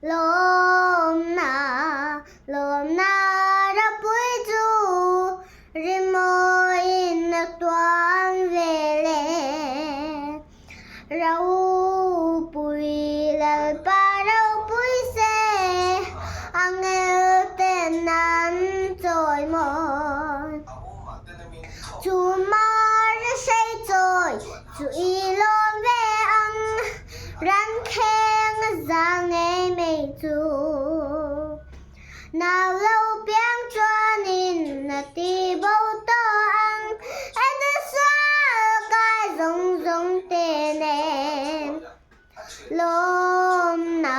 LAWMNA ROPUI chu rimoin tuan về lệ ROPUI lalpa ROPUI se ang el tên nan trôi mòn chú mar say trôi chú y lon về ang ran khen ra nghe mây chú nào lâu biang cho nín ti bầu to ăn em xóa cái rong rong tên em LAWMNA